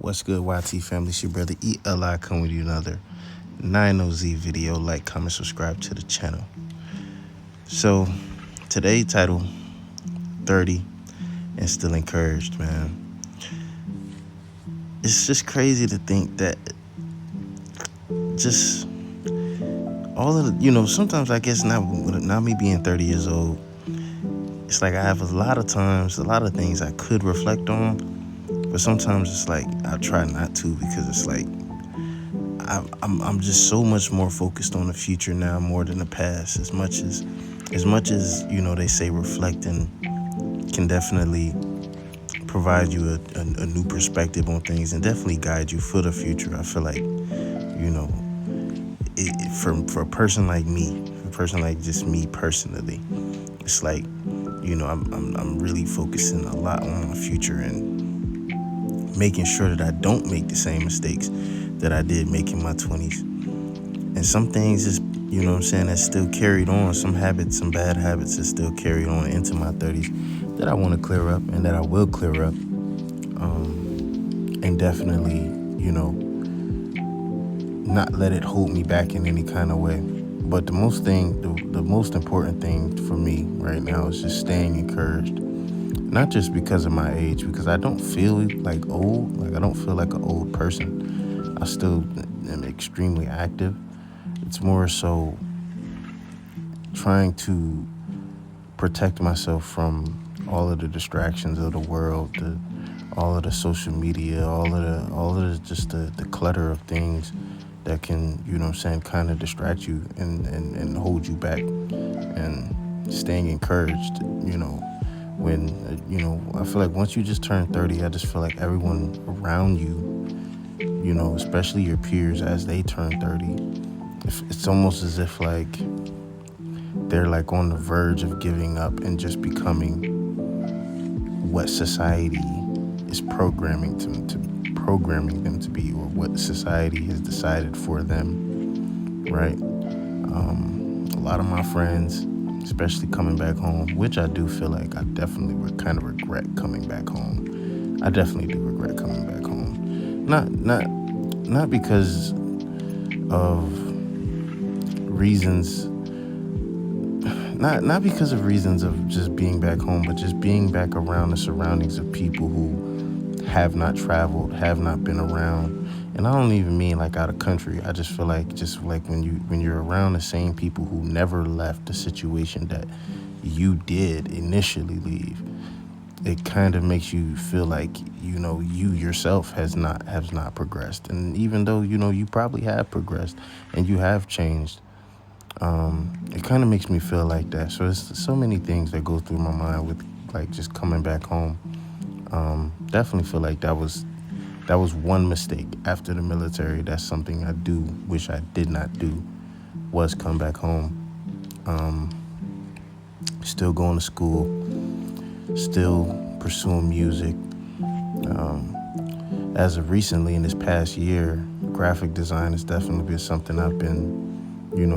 What's good, YT family? It's your brother ELI coming with you another 90Z video. Like, comment, subscribe to the channel. So, today title 30 and still encouraged, man. It's just crazy to think that just all of the, sometimes I guess not me being 30 years old, it's like I have a lot of things I could reflect on, but sometimes it's like I try not to because it's like I'm just so much more focused on the future now more than the past. As much as they say reflecting can definitely provide you a new perspective on things and definitely guide you for the future. I feel like for a person like me, a person like just me personally, it's like I'm really focusing a lot on the future and making sure that I don't make the same mistakes that I did make in my 20s. And some things is, that still carried on. Some habits, some bad habits that still carried on into my 30s that I want to clear up and that I will clear up. And definitely, not let it hold me back in any kind of way. But the most important thing for me right now is just staying encouraged. Not just because of my age, because I don't feel like old. Like I don't feel like an old person. I still am extremely active. It's more so trying to protect myself from all of the distractions of the world, all of the social media, all of the clutter of things that can, kind of distract you and hold you back. And staying encouraged, when, I feel like once you just turn 30, I just feel like everyone around you, especially your peers as they turn 30, it's almost as if like they're like on the verge of giving up and just becoming what society is programming them to be, or what society has decided for them, right? A lot of my friends, especially coming back home, which I do feel like I definitely would kind of regret coming back home. I definitely do regret coming back home. Not because of reasons, not because of reasons of just being back home, but just being back around the surroundings of people who have not traveled, have not been around. And I don't even mean like out of country. I just feel like when you're around the same people who never left the situation that you did initially leave, it kind of makes you feel like you yourself has not progressed. And even though you probably have progressed and you have changed, it kind of makes me feel like that. So there's so many things that go through my mind with like just coming back home. Definitely feel like that was one mistake after the military. That's something I do wish I did not do, was come back home. Still going to school, still pursuing music. As of recently in this past year, graphic design has definitely been something I've been,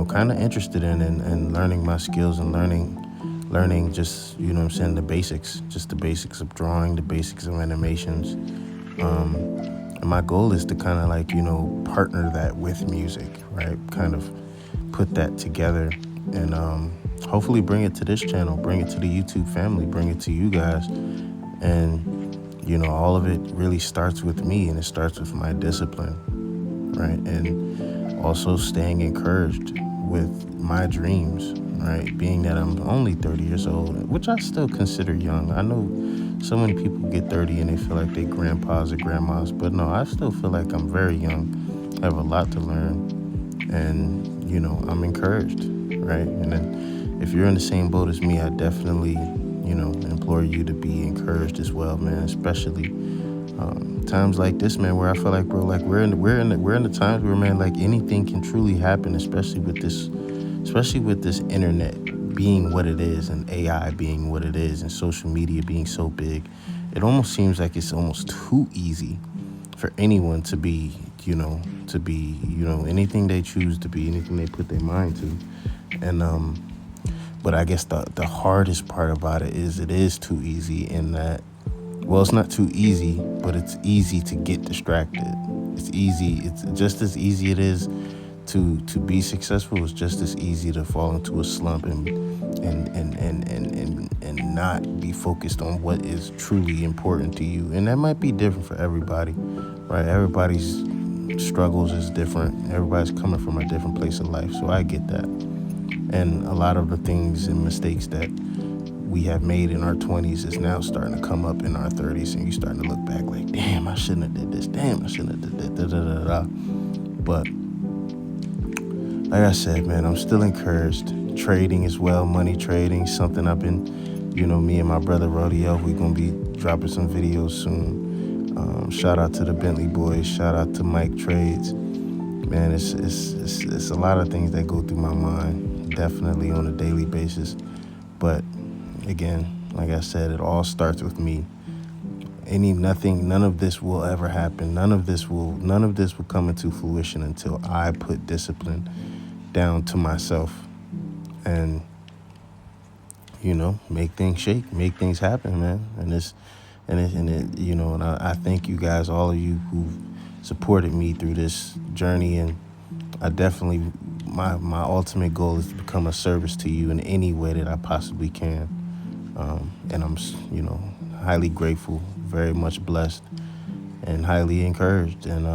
kind of interested in and learning my skills and learning just, the basics, just the basics of drawing, the basics of animations. And my goal is to kind of like, partner that with music, right? Kind of put that together and hopefully bring it to this channel, bring it to the YouTube family, bring it to you guys. And, all of it really starts with me, and it starts with my discipline, right? And also staying encouraged with my dreams, right? Being that I'm only 30 years old, which I still consider young. I know so many people get 30 and they feel like they grandpas or grandmas, but no, I still feel like I'm very young. I have a lot to learn, and, I'm encouraged, right? And then if you're in the same boat as me, I definitely, implore you to be encouraged as well, man, especially times like this, man, where I feel like, bro, like we're in the times where, man, like anything can truly happen, especially with this internet being what it is and AI being what it is and social media being so big. It almost seems like it's almost too easy for anyone to be, anything they choose to be, anything they put their mind to. And but I guess the hardest part about it is too easy, in that Well, it's not too easy, but it's easy to get distracted. It's easy. It's just as easy it is to be successful. It's just as easy to fall into a slump and not be focused on what is truly important to you. And that might be different for everybody, right? Everybody's struggles is different. Everybody's coming from a different place of life. So I get that. And a lot of the things and mistakes that we have made in our 20s is now starting to come up in our 30s, and you starting to look back like, damn, I shouldn't have did this. Damn, I shouldn't have did that. Da, da, da, da. But like I said, man, I'm still encouraged. Trading as well, money trading, something I've been, me and my brother Rodeo, we're going to be dropping some videos soon. Shout out to the Bentley boys. Shout out to Mike Trades. Man, it's a lot of things that go through my mind, definitely on a daily basis. But again, like I said, it all starts with me. None of this will ever happen. None of this will come into fruition until I put discipline down to myself and, make things shake, make things happen, man. And I thank you guys, all of you who've supported me through this journey. And I definitely, my ultimate goal is to become a service to you in any way that I possibly can. And I'm, highly grateful, very much blessed, and highly encouraged. And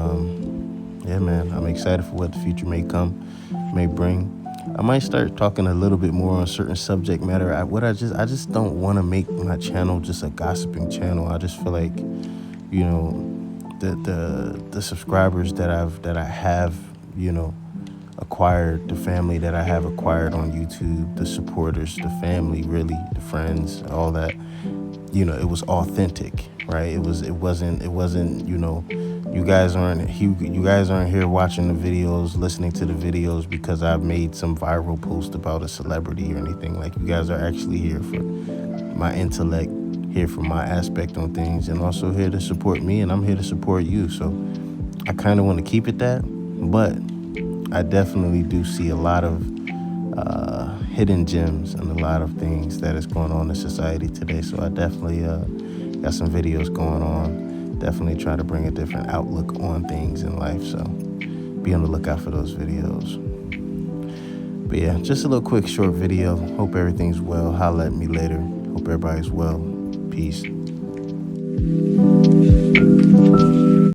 yeah, man, I'm excited for what the future may bring. I might start talking a little bit more on certain subject matter. I just don't want to make my channel just a gossiping channel. I just feel like, the subscribers that I have, acquired, the family that I have acquired on YouTube, the supporters, the family, really, the friends, all that, it was authentic, right? It wasn't, you guys aren't here watching the videos, listening to the videos because I've made some viral post about a celebrity or anything. Like, you guys are actually here for my intellect, here for my aspect on things, and also here to support me, and I'm here to support you. So I kind of want to keep it that, but I definitely do see a lot of hidden gems and a lot of things that is going on in society today. So I definitely got some videos going on. Definitely try to bring a different outlook on things in life. So be on the lookout for those videos. But yeah, just a little quick short video. Hope everything's well. Holla at me later. Hope everybody's well. Peace.